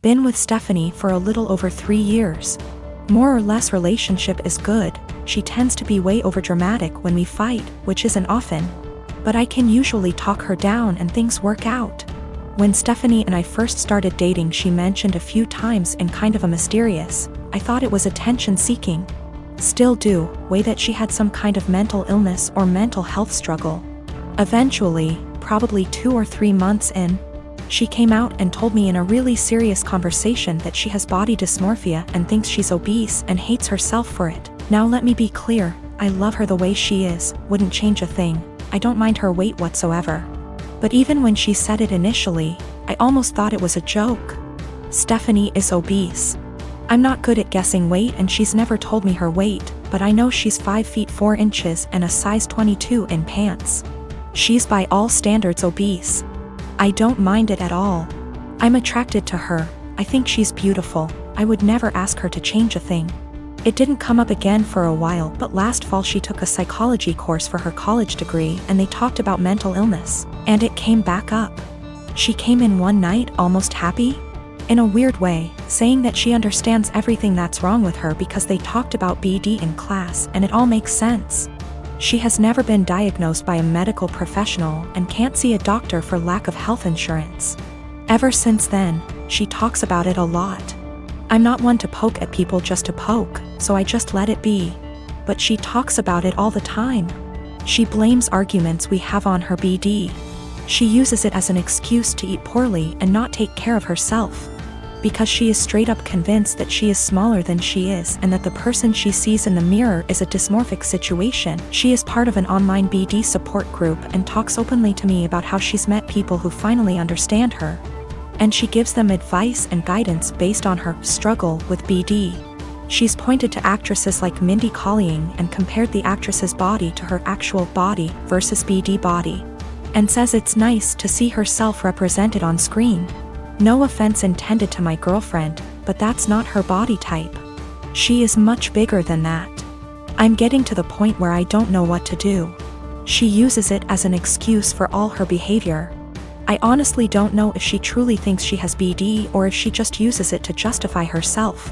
Been with Stephanie for a little over 3 years. More or less relationship is good. She tends to be way overdramatic when we fight, which isn't often. But I can usually talk her down and things work out. When Stephanie and I first started dating, she mentioned a few times in kind of a mysterious, I thought it was attention-seeking. Still do, way that she had some kind of mental illness or mental health struggle. Eventually, probably 2 or 3 months in, she came out and told me in a really serious conversation that she has body dysmorphia and thinks she's obese and hates herself for it. Now let me be clear, I love her the way she is, wouldn't change a thing. I don't mind her weight whatsoever. But even when she said it initially, I almost thought it was a joke. Stephanie is obese. I'm not good at guessing weight and she's never told me her weight, but I know she's 5 feet 4 inches and a size 22 in pants. She's by all standards obese. I don't mind it at all. I'm attracted to her. I think she's beautiful. I would never ask her to change a thing. It didn't come up again for a while, but last fall she took a psychology course for her college degree and they talked about mental illness, and it came back up. She came in one night almost happy, in a weird way, saying that she understands everything that's wrong with her because they talked about BD in class and it all makes sense. She has never been diagnosed by a medical professional and can't see a doctor for lack of health insurance. Ever since then, she talks about it a lot. I'm not one to poke at people just to poke, so I just let it be. But she talks about it all the time. She blames arguments we have on her BD. She uses it as an excuse to eat poorly and not take care of herself. Because she is straight up convinced that she is smaller than she is and that the person she sees in the mirror is a dysmorphic situation. She is part of an online BD support group and talks openly to me about how she's met people who finally understand her. And she gives them advice and guidance based on her struggle with BD. She's pointed to actresses like Mindy Kaling and compared the actress's body to her actual body versus BD body. And says it's nice to see herself represented on screen. No offense intended to my girlfriend, but that's not her body type. She is much bigger than that. I'm getting to the point where I don't know what to do. She uses it as an excuse for all her behavior. I honestly don't know if she truly thinks she has BD or if she just uses it to justify herself.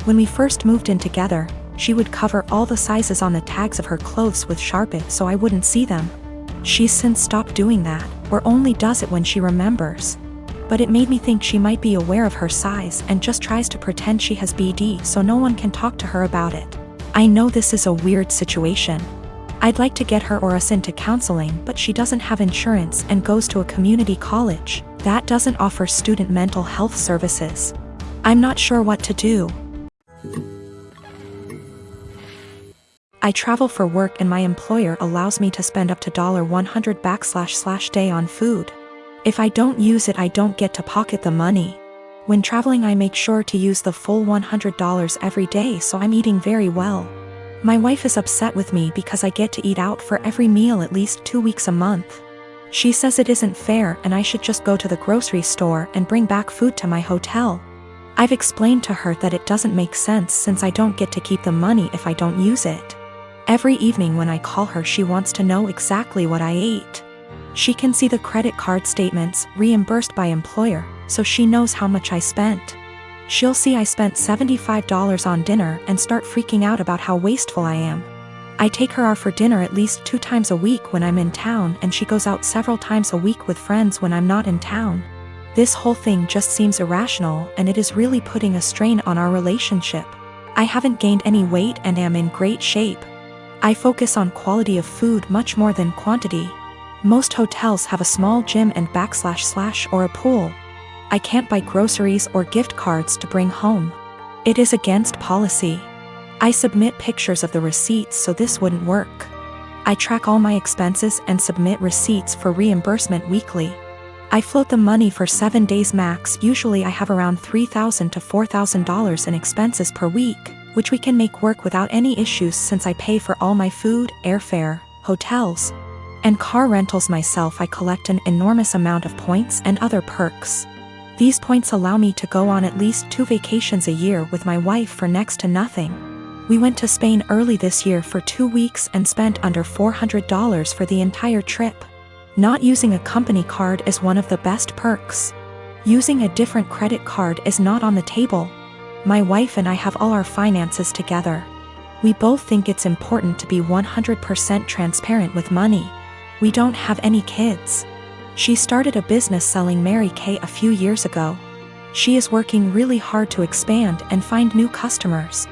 When we first moved in together, she would cover all the sizes on the tags of her clothes with Sharpie so I wouldn't see them. She's since stopped doing that, or only does it when she remembers. But it made me think she might be aware of her size and just tries to pretend she has BD so no one can talk to her about it. I know this is a weird situation. I'd like to get her or us into counseling, but she doesn't have insurance and goes to a community college that doesn't offer student mental health services. I'm not sure what to do. I travel for work and my employer allows me to spend up to $100 / day on food. If I don't use it, I don't get to pocket the money. When traveling, I make sure to use the full $100 every day, so I'm eating very well. My wife is upset with me because I get to eat out for every meal at least 2 weeks a month. She says it isn't fair and I should just go to the grocery store and bring back food to my hotel. I've explained to her that it doesn't make sense since I don't get to keep the money if I don't use it. Every evening when I call her, she wants to know exactly what I ate. She can see the credit card statements reimbursed by employer, so she knows how much I spent. She'll see I spent $75 on dinner and start freaking out about how wasteful I am. I take her out for dinner at least 2 times a week when I'm in town, and she goes out several times a week with friends when I'm not in town. This whole thing just seems irrational, and it is really putting a strain on our relationship. I haven't gained any weight and am in great shape. I focus on quality of food much more than quantity. Most hotels have a small gym and / or a pool. I can't buy groceries or gift cards to bring home. It is against policy. I submit pictures of the receipts, so this wouldn't work. I track all my expenses and submit receipts for reimbursement weekly. I float the money for 7 days max. Usually I have around $3,000 to $4,000 in expenses per week, which we can make work without any issues since I pay for all my food, airfare, hotels, and car rentals myself. I collect an enormous amount of points and other perks. These points allow me to go on at least 2 vacations a year with my wife for next to nothing. We went to Spain early this year for 2 weeks and spent under $400 for the entire trip. Not using a company card is one of the best perks. Using a different credit card is not on the table. My wife and I have all our finances together. We both think it's important to be 100% transparent with money. We don't have any kids. She started a business selling Mary Kay a few years ago. She is working really hard to expand and find new customers.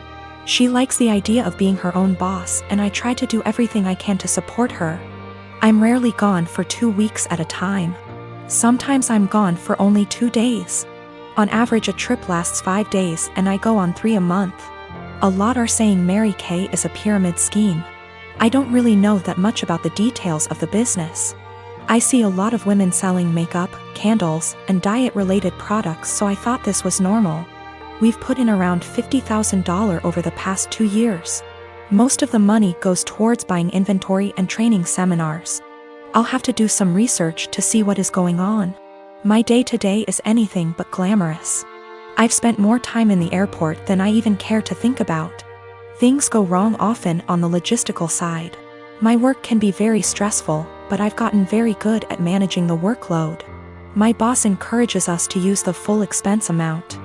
She likes the idea of being her own boss, and I try to do everything I can to support her. I'm rarely gone for 2 weeks at a time. Sometimes I'm gone for only 2 days. On average, a trip lasts 5 days and I go on 3 a month. A lot are saying Mary Kay is a pyramid scheme. I don't really know that much about the details of the business. I see a lot of women selling makeup, candles, and diet-related products, so I thought this was normal. We've put in around $50,000 over the past 2 years. Most of the money goes towards buying inventory and training seminars. I'll have to do some research to see what is going on. My day-to-day is anything but glamorous. I've spent more time in the airport than I even care to think about. Things go wrong often on the logistical side. My work can be very stressful, but I've gotten very good at managing the workload. My boss encourages us to use the full expense amount.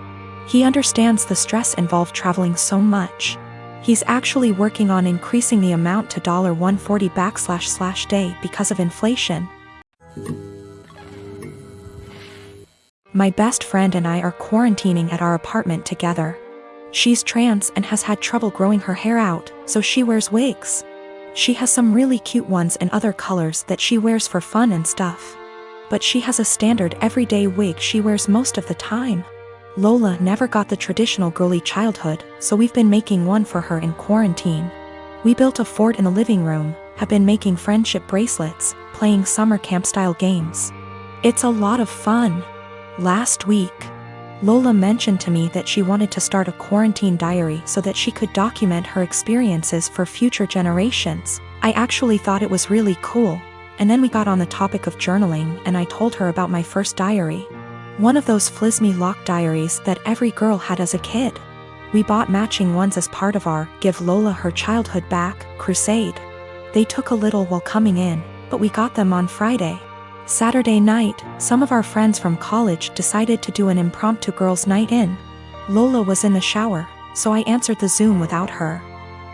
He understands the stress involved traveling so much. He's actually working on increasing the amount to $140//day because of inflation. My best friend and I are quarantining at our apartment together. She's trans and has had trouble growing her hair out, so she wears wigs. She has some really cute ones in other colors that she wears for fun and stuff. But she has a standard everyday wig she wears most of the time. Lola never got the traditional girly childhood, so we've been making one for her in quarantine. We built a fort in the living room, have been making friendship bracelets, playing summer camp-style games. It's a lot of fun. Last week, Lola mentioned to me that she wanted to start a quarantine diary so that she could document her experiences for future generations. I actually thought it was really cool, and then we got on the topic of journaling and I told her about my first diary. One of those flismy lock diaries that every girl had as a kid. We bought matching ones as part of our Give Lola Her Childhood Back crusade. They took a little while coming in, but we got them on Friday. Saturday night, some of our friends from college decided to do an impromptu girls' night in. Lola was in the shower, so I answered the Zoom without her.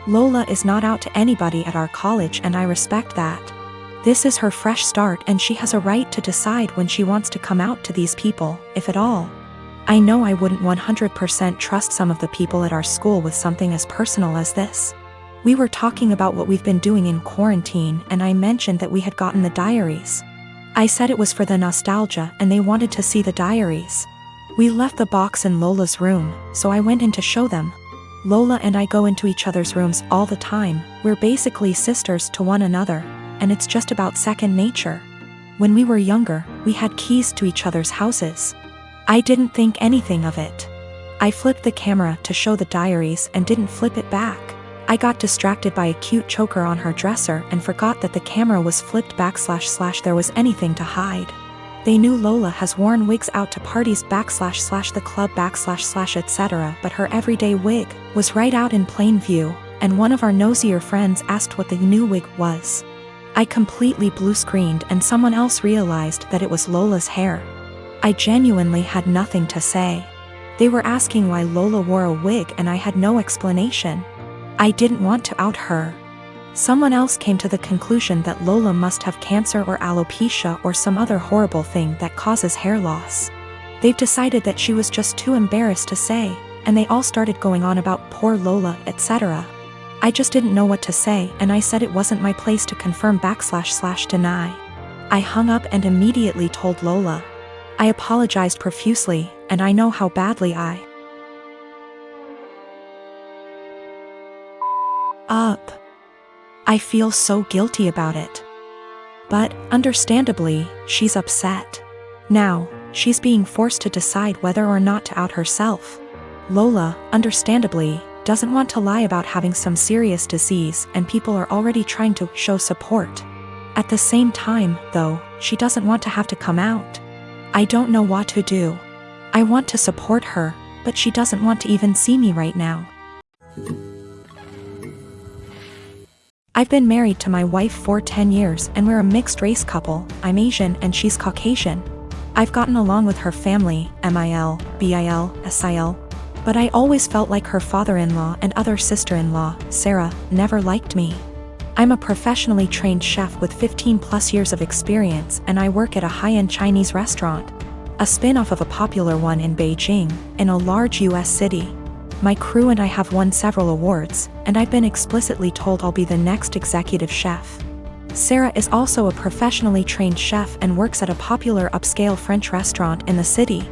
Lola is not out to anybody at our college and I respect that. This is her fresh start and she has a right to decide when she wants to come out to these people, if at all. I know I wouldn't 100% trust some of the people at our school with something as personal as this. We were talking about what we've been doing in quarantine and I mentioned that we had gotten the diaries. I said it was for the nostalgia and they wanted to see the diaries. We left the box in Lola's room, so I went in to show them. Lola and I go into each other's rooms all the time. We're basically sisters to one another, and it's just about second nature. When we were younger, we had keys to each other's houses. I didn't think anything of it. I flipped the camera to show the diaries and didn't flip it back. I got distracted by a cute choker on her dresser and forgot that the camera was flipped back / there was anything to hide. They knew Lola has worn wigs out to parties / the club / etc., but her everyday wig was right out in plain view, and one of our nosier friends asked what the new wig was. I completely blue-screened and someone else realized that it was Lola's hair. I genuinely had nothing to say. They were asking why Lola wore a wig and I had no explanation. I didn't want to out her. Someone else came to the conclusion that Lola must have cancer or alopecia or some other horrible thing that causes hair loss. They've decided that she was just too embarrassed to say, and they all started going on about poor Lola, etc. I just didn't know what to say and I said it wasn't my place to confirm / deny. I hung up and immediately told Lola. I apologized profusely, and I know how badly I feel so guilty about it. But, understandably, she's upset. Now, she's being forced to decide whether or not to out herself. Lola, understandably, doesn't want to lie about having some serious disease and people are already trying to show support. At the same time, though, she doesn't want to have to come out. I don't know what to do. I want to support her, but she doesn't want to even see me right now. I've been married to my wife for 10 years and we're a mixed-race couple. I'm Asian and she's Caucasian. I've gotten along with her family, MIL, BIL, SIL, but I always felt like her father-in-law and other sister-in-law, Sarah, never liked me. I'm a professionally trained chef with 15+ years of experience, and I work at a high-end Chinese restaurant, a spin-off of a popular one in Beijing, in a large US city. My crew and I have won several awards, and I've been explicitly told I'll be the next executive chef. Sarah is also a professionally trained chef and works at a popular upscale French restaurant in the city.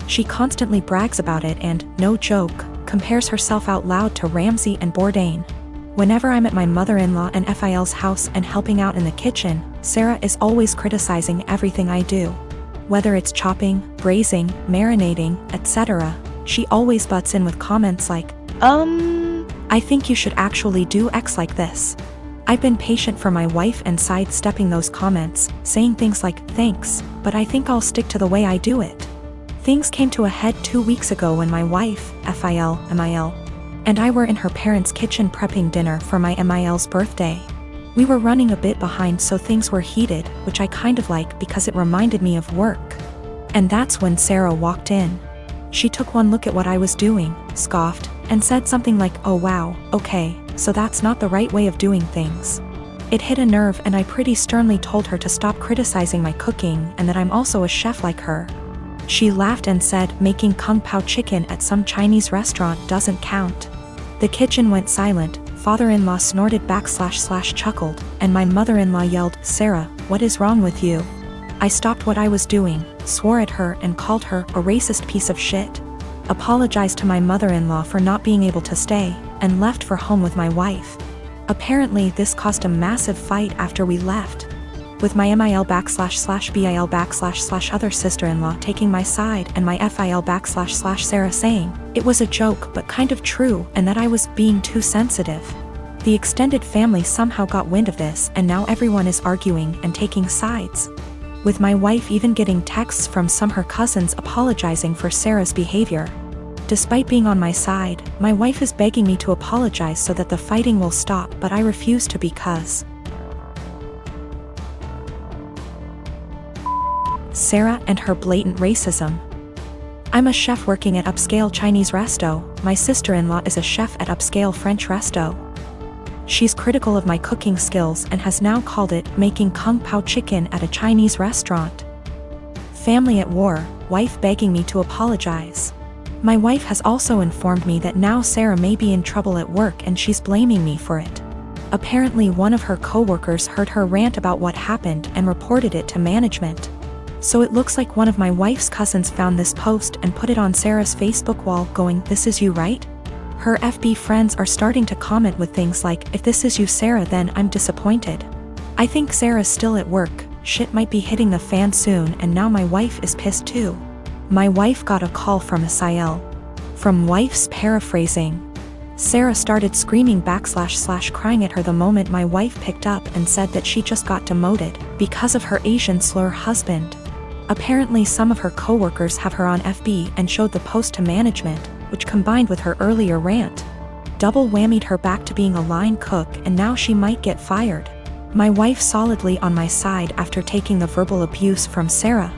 She constantly brags about it and, no joke, compares herself out loud to Ramsay and Bourdain. Whenever I'm at my mother-in-law and FIL's house and helping out in the kitchen, Sarah is always criticizing everything I do. Whether it's chopping, braising, marinating, etc., she always butts in with comments like, I think you should actually do X like this. I've been patient for my wife and sidestepping those comments, saying things like, thanks, but I think I'll stick to the way I do it. Things came to a head 2 weeks ago when my wife, FIL, MIL, and I were in her parents' kitchen prepping dinner for my MIL's birthday. We were running a bit behind, so things were heated, which I kind of like because it reminded me of work. And that's when Sarah walked in. She took one look at what I was doing, scoffed, and said something like, oh wow, okay, so that's not the right way of doing things. It hit a nerve, and I pretty sternly told her to stop criticizing my cooking and that I'm also a chef like her. She laughed and said, making kung pao chicken at some Chinese restaurant doesn't count. The kitchen went silent, father-in-law snorted / chuckled, and my mother-in-law yelled, Sarah, what is wrong with you? I stopped what I was doing, swore at her and called her a racist piece of shit, apologized to my mother-in-law for not being able to stay, and left for home with my wife. Apparently this caused a massive fight after we left, with my MIL / BIL / other sister-in-law taking my side and my FIL / Sarah saying, it was a joke but kind of true and that I was being too sensitive. The extended family somehow got wind of this, and now everyone is arguing and taking sides, with my wife even getting texts from some her cousins apologizing for Sarah's behavior. Despite being on my side, my wife is begging me to apologize so that the fighting will stop, but I refuse to because Sarah and her blatant racism. I'm a chef working at upscale Chinese resto, my sister-in-law is a chef at upscale French resto. She's critical of my cooking skills and has now called it making kung pao chicken at a Chinese restaurant. Family at war, wife begging me to apologize. My wife has also informed me that now Sarah may be in trouble at work and she's blaming me for it. Apparently one of her co-workers heard her rant about what happened and reported it to management. So it looks like one of my wife's cousins found this post and put it on Sarah's Facebook wall going, this is you, right? Her FB friends are starting to comment with things like, if this is you, Sarah, then I'm disappointed. I think Sarah's still at work, shit might be hitting the fan soon, and now my wife is pissed too. My wife got a call from SIL. From wife's paraphrasing. Sarah started screaming / crying at her the moment my wife picked up and said that she just got demoted because of her Asian slur husband. Apparently some of her co-workers have her on FB and showed the post to management, which combined with her earlier rant, double whammied her back to being a line cook, and now she might get fired. My wife solidly on my side after taking the verbal abuse from Sarah.